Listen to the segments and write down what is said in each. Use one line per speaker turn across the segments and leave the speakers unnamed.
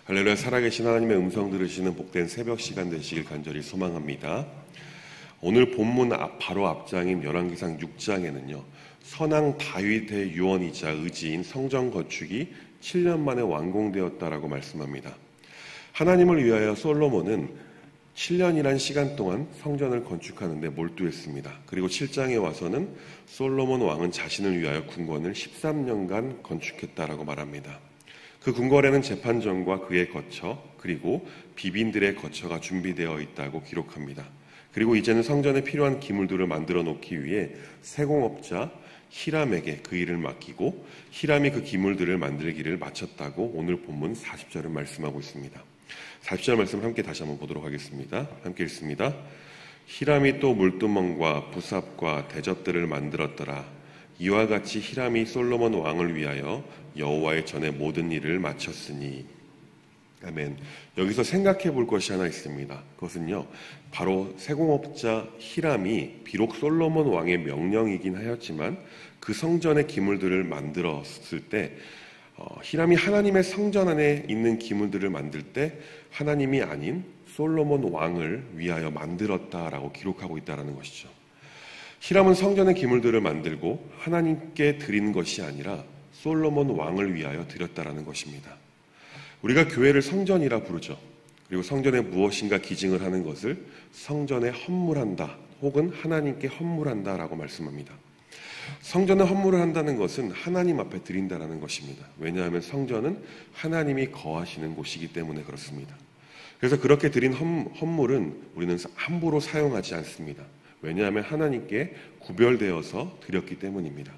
할렐루야. 살아계신 하나님의 음성 들으시는 복된 새벽 시간 되시길 간절히 소망합니다. 오늘 본문 바로 앞장인 열왕기상 6장에는요. 선왕 다윗의 유언이자 의지인 성전 건축이 7년 만에 완공되었다라고 말씀합니다. 하나님을 위하여 솔로몬은 7년이란 시간 동안 성전을 건축하는 데 몰두했습니다. 그리고 7장에 와서는 솔로몬 왕은 자신을 위하여 궁궐을 13년간 건축했다라고 말합니다. 그 궁궐에는 재판정과 그의 거처, 그리고 비빈들의 거처가 준비되어 있다고 기록합니다. 그리고 이제는 성전에 필요한 기물들을 만들어 놓기 위해 세공업자 히람에게 그 일을 맡기고 히람이 그 기물들을 만들기를 마쳤다고 오늘 본문 40절은 말씀하고 있습니다. 40절 말씀을 함께 다시 한번 보도록 하겠습니다. 함께 읽습니다. 히람이 또 물두멍과 부삽과 대접들을 만들었더라. 이와 같이 히람이 솔로몬 왕을 위하여 여호와의 전에 모든 일을 마쳤으니. 아멘. 여기서 생각해 볼 것이 하나 있습니다. 그것은요, 바로 세공업자 히람이 비록 솔로몬 왕의 명령이긴 하였지만 그 성전의 기물들을 만들었을 때 히람이 하나님의 성전 안에 있는 기물들을 만들 때 하나님이 아닌 솔로몬 왕을 위하여 만들었다라고 기록하고 있다는 것이죠. 히람은 성전의 기물들을 만들고 하나님께 드린 것이 아니라 솔로몬 왕을 위하여 드렸다라는 것입니다. 우리가 교회를 성전이라 부르죠. 그리고 성전에 무엇인가 기증을 하는 것을 성전에 헌물한다 혹은 하나님께 헌물한다라고 말씀합니다. 성전에 헌물을 한다는 것은 하나님 앞에 드린다라는 것입니다. 왜냐하면 성전은 하나님이 거하시는 곳이기 때문에 그렇습니다. 그래서 그렇게 드린 헌물은 우리는 함부로 사용하지 않습니다. 왜냐하면 하나님께 구별되어서 드렸기 때문입니다.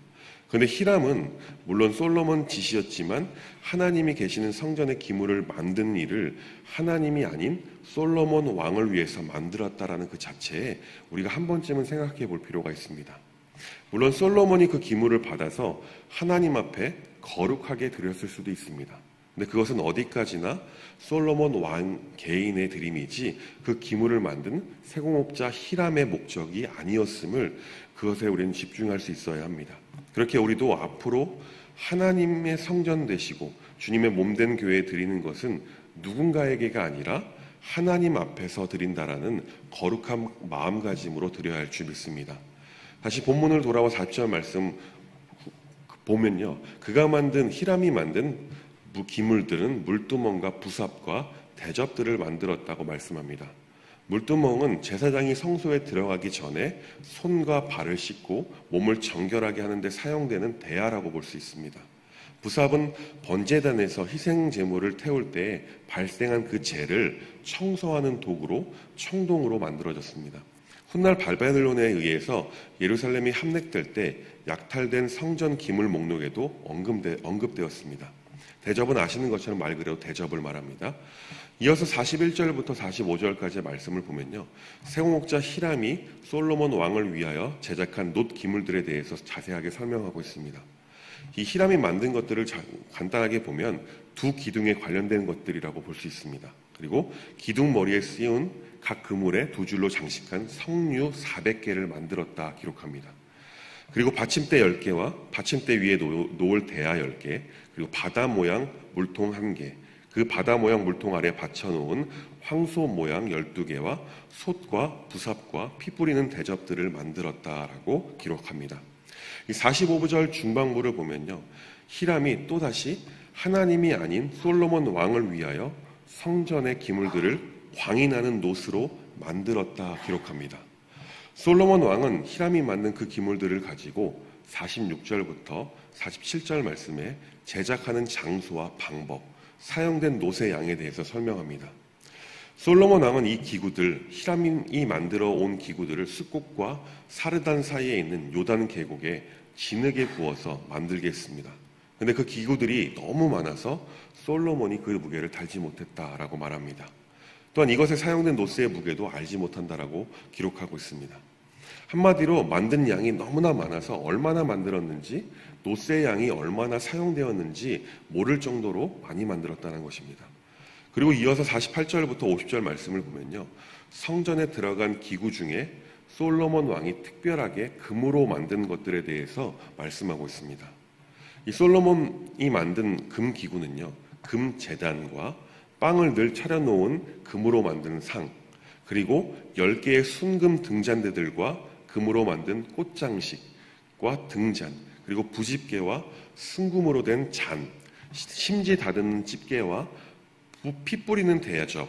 그런데 히람은 물론 솔로몬 지시였지만 하나님이 계시는 성전의 기물을 만든 일을 하나님이 아닌 솔로몬 왕을 위해서 만들었다라는 그 자체에 우리가 한 번쯤은 생각해 볼 필요가 있습니다. 물론 솔로몬이 그 기물을 받아서 하나님 앞에 거룩하게 드렸을 수도 있습니다. 근데 그것은 어디까지나 솔로몬 왕 개인의 드림이지 그 기물을 만든 세공업자 히람의 목적이 아니었음을 그것에 우리는 집중할 수 있어야 합니다. 그렇게 우리도 앞으로 하나님의 성전 되시고 주님의 몸된 교회에 드리는 것은 누군가에게가 아니라 하나님 앞에서 드린다라는 거룩한 마음가짐으로 드려야 할 줄 믿습니다. 다시 본문을 돌아와 40절 말씀 보면요. 그가 만든 히람이 만든 기물들은 물두멍과 부삽과 대접들을 만들었다고 말씀합니다. 물두멍은 제사장이 성소에 들어가기 전에 손과 발을 씻고 몸을 정결하게 하는 데 사용되는 대야라고 볼 수 있습니다. 부삽은 번제단에서 희생 제물을 태울 때 발생한 그 재를 청소하는 도구로 청동으로 만들어졌습니다. 훗날 바벨론에 의해서 예루살렘이 함락될 때 약탈된 성전 기물 목록에도 언급되었습니다. 대접은 아시는 것처럼 말 그대로 대접을 말합니다. 이어서 41절부터 45절까지의 말씀을 보면요. 세공업자 히람이 솔로몬 왕을 위하여 제작한 놋 기물들에 대해서 자세하게 설명하고 있습니다. 이 히람이 만든 것들을 간단하게 보면 두 기둥에 관련된 것들이라고 볼 수 있습니다. 그리고 기둥 머리에 씌운 각 그물에 두 줄로 장식한 석류 400개를 만들었다 기록합니다. 그리고 받침대 10개와 받침대 위에 놓을 대야 10개, 그리고 바다 모양 물통 1개, 그 바다 모양 물통 아래 받쳐놓은 황소 모양 12개와 솥과 부삽과 피 뿌리는 대접들을 만들었다라고 기록합니다. 이 45절 중반부를 보면요. 히람이 또다시 하나님이 아닌 솔로몬 왕을 위하여 성전의 기물들을 광이 나는 놋으로 만들었다 기록합니다. 솔로몬 왕은 히람이 만든 그 기물들을 가지고 46절부터 47절 말씀에 제작하는 장소와 방법, 사용된 놋의 양에 대해서 설명합니다. 솔로몬 왕은 이 기구들, 히람이 만들어 온 기구들을 숫국과 사르단 사이에 있는 요단 계곡에 진흙에 부어서 만들게 했습니다. 근데 그 기구들이 너무 많아서 솔로몬이 그 무게를 달지 못했다라고 말합니다. 또한 이것에 사용된 놋의 무게도 알지 못한다라고 기록하고 있습니다. 한마디로 만든 양이 너무나 많아서 얼마나 만들었는지, 놋의 양이 얼마나 사용되었는지 모를 정도로 많이 만들었다는 것입니다. 그리고 이어서 48절부터 50절 말씀을 보면요. 성전에 들어간 기구 중에 솔로몬 왕이 특별하게 금으로 만든 것들에 대해서 말씀하고 있습니다. 이 솔로몬이 만든 금 기구는요. 금 제단과 빵을 늘 차려놓은 금으로 만든 상, 그리고 10개의 순금 등잔대들과 금으로 만든 꽃장식과 등잔, 그리고 부집게와 순금으로 된 잔, 심지 다듬는 집게와 피 뿌리는 대야적,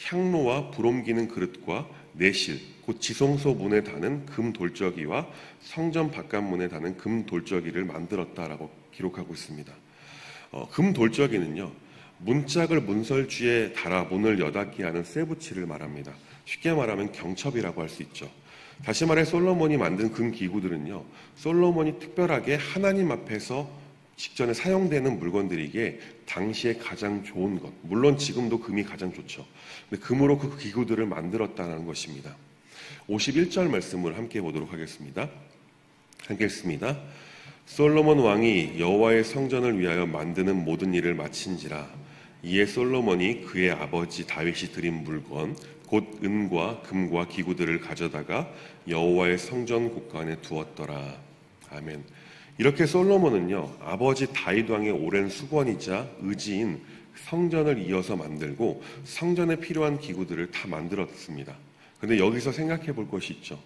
향로와 불 옮기는 그릇과 내실, 곧 지성소 문에 다는 금 돌적이와 성전 바깥문에 다는 금 돌적이를 만들었다라고 기록하고 있습니다. 금 돌적이는요, 문짝을 문설주에 달아 문을 여닫게 하는 쇠붙이를 말합니다. 쉽게 말하면 경첩이라고 할 수 있죠. 다시 말해 솔로몬이 만든 금 기구들은요, 솔로몬이 특별하게 하나님 앞에서 직전에 사용되는 물건들이기에 당시에 가장 좋은 것, 물론 지금도 금이 가장 좋죠. 근데 금으로 그 기구들을 만들었다는 것입니다. 51절 말씀을 함께 보도록 하겠습니다. 하겠습니다. 솔로몬 왕이 여호와의 성전을 위하여 만드는 모든 일을 마친지라. 이에 솔로몬이 그의 아버지 다윗이 드린 물건 곧 은과 금과 기구들을 가져다가 여호와의 성전 곳간에 두었더라. 아멘. 이렇게 솔로몬은요, 아버지 다윗 왕의 오랜 수건이자 의지인 성전을 이어서 만들고 성전에 필요한 기구들을 다 만들었습니다. 그런데 여기서 생각해 볼 것이 있죠.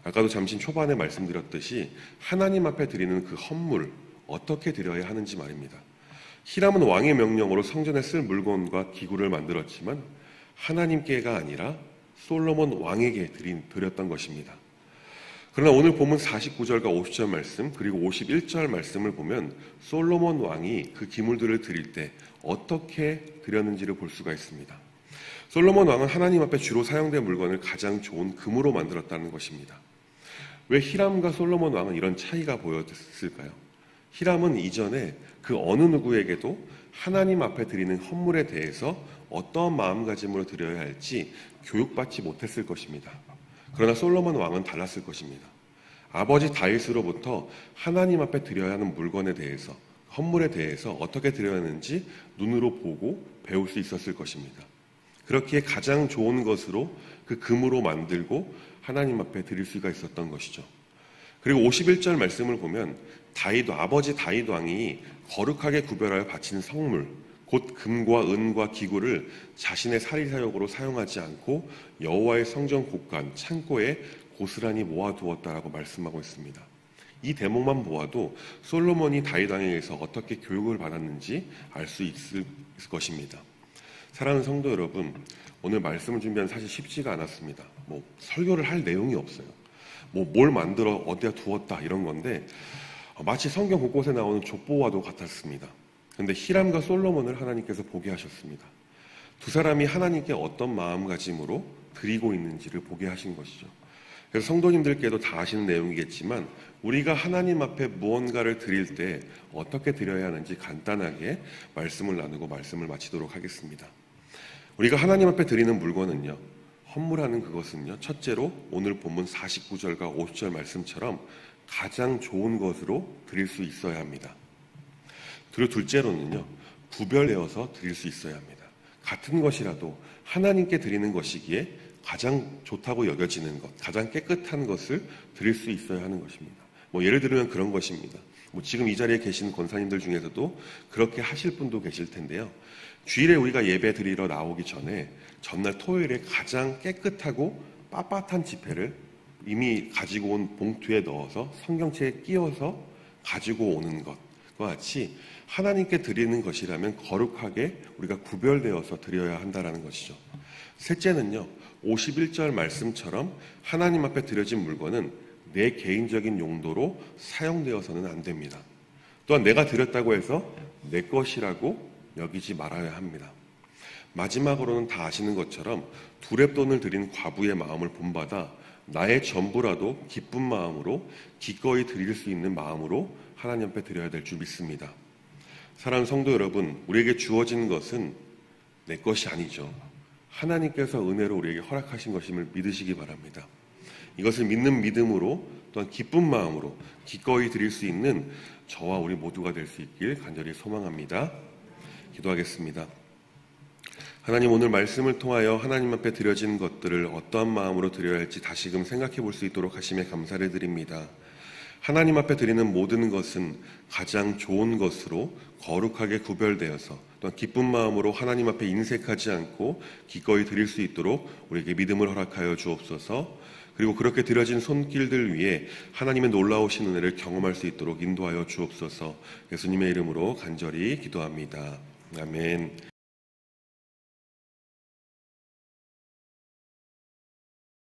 아까도 잠시 초반에 말씀드렸듯이 하나님 앞에 드리는 그 헌물, 어떻게 드려야 하는지 말입니다. 히람은 왕의 명령으로 성전에 쓸 물건과 기구를 만들었지만 하나님께가 아니라 솔로몬 왕에게 드렸던 것입니다. 그러나 오늘 본문 49절과 50절 말씀 그리고 51절 말씀을 보면 솔로몬 왕이 그 기물들을 드릴 때 어떻게 드렸는지를 볼 수가 있습니다. 솔로몬 왕은 하나님 앞에 주로 사용된 물건을 가장 좋은 금으로 만들었다는 것입니다. 왜 히람과 솔로몬 왕은 이런 차이가 보였을까요? 히람은 이전에 그 어느 누구에게도 하나님 앞에 드리는 헌물에 대해서 어떠한 마음가짐으로 드려야 할지 교육받지 못했을 것입니다. 그러나 솔로몬 왕은 달랐을 것입니다. 아버지 다윗으로부터 하나님 앞에 드려야 하는 물건에 대해서, 헌물에 대해서 어떻게 드려야 하는지 눈으로 보고 배울 수 있었을 것입니다. 그렇기에 가장 좋은 것으로 그 금으로 만들고 하나님 앞에 드릴 수가 있었던 것이죠. 그리고 51절 말씀을 보면 아버지 다윗 왕이 거룩하게 구별하여 바친 성물, 곧 금과 은과 기구를 자신의 사리사욕으로 사용하지 않고 여호와의 성전 곳간 창고에 고스란히 모아두었다라고 말씀하고 있습니다. 이 대목만 보아도 솔로몬이 다윗 왕에게서 어떻게 교육을 받았는지 알 수 있을 것입니다. 사랑하는 성도 여러분, 오늘 말씀을 준비한 사실 쉽지가 않았습니다. 설교를 할 내용이 없어요. 뭘 만들어 어디다 두었다 이런 건데 마치 성경 곳곳에 나오는 족보와도 같았습니다. 그런데 히람과 솔로몬을 하나님께서 보게 하셨습니다. 두 사람이 하나님께 어떤 마음가짐으로 드리고 있는지를 보게 하신 것이죠. 그래서 성도님들께도 다 아시는 내용이겠지만 우리가 하나님 앞에 무언가를 드릴 때 어떻게 드려야 하는지 간단하게 말씀을 나누고 말씀을 마치도록 하겠습니다. 우리가 하나님 앞에 드리는 물건은요, 헌물하는 그것은요, 첫째로 오늘 본문 49절과 50절 말씀처럼 가장 좋은 것으로 드릴 수 있어야 합니다. 그리고 둘째로는요, 구별되어서 드릴 수 있어야 합니다. 같은 것이라도 하나님께 드리는 것이기에 가장 좋다고 여겨지는 것, 가장 깨끗한 것을 드릴 수 있어야 하는 것입니다. 예를 들면 그런 것입니다. 지금 이 자리에 계신 권사님들 중에서도 그렇게 하실 분도 계실 텐데요. 주일에 우리가 예배 드리러 나오기 전에 전날 토요일에 가장 깨끗하고 빳빳한 지폐를 이미 가지고 온 봉투에 넣어서 성경책에 끼워서 가지고 오는 것과 같이 하나님께 드리는 것이라면 거룩하게 우리가 구별되어서 드려야 한다는 것이죠. 셋째는요, 51절 말씀처럼 하나님 앞에 드려진 물건은 내 개인적인 용도로 사용되어서는 안 됩니다. 또한 내가 드렸다고 해서 내 것이라고 여기지 말아야 합니다. 마지막으로는 다 아시는 것처럼 두렙돈을 드린 과부의 마음을 본받아 나의 전부라도 기쁜 마음으로 기꺼이 드릴 수 있는 마음으로 하나님 앞에 드려야 될 줄 믿습니다. 사랑하는 성도 여러분, 우리에게 주어진 것은 내 것이 아니죠. 하나님께서 은혜로 우리에게 허락하신 것임을 믿으시기 바랍니다. 이것을 믿는 믿음으로 또한 기쁜 마음으로 기꺼이 드릴 수 있는 저와 우리 모두가 될 수 있길 간절히 소망합니다. 기도하겠습니다. 하나님, 오늘 말씀을 통하여 하나님 앞에 드려진 것들을 어떠한 마음으로 드려야 할지 다시금 생각해 볼 수 있도록 하심에 감사를 드립니다. 하나님 앞에 드리는 모든 것은 가장 좋은 것으로 거룩하게 구별되어서 또한 기쁜 마음으로 하나님 앞에 인색하지 않고 기꺼이 드릴 수 있도록 우리에게 믿음을 허락하여 주옵소서. 그리고 그렇게 드려진 손길들 위에 하나님의 놀라우신 은혜를 경험할 수 있도록 인도하여 주옵소서. 예수님의 이름으로 간절히 기도합니다. 아멘.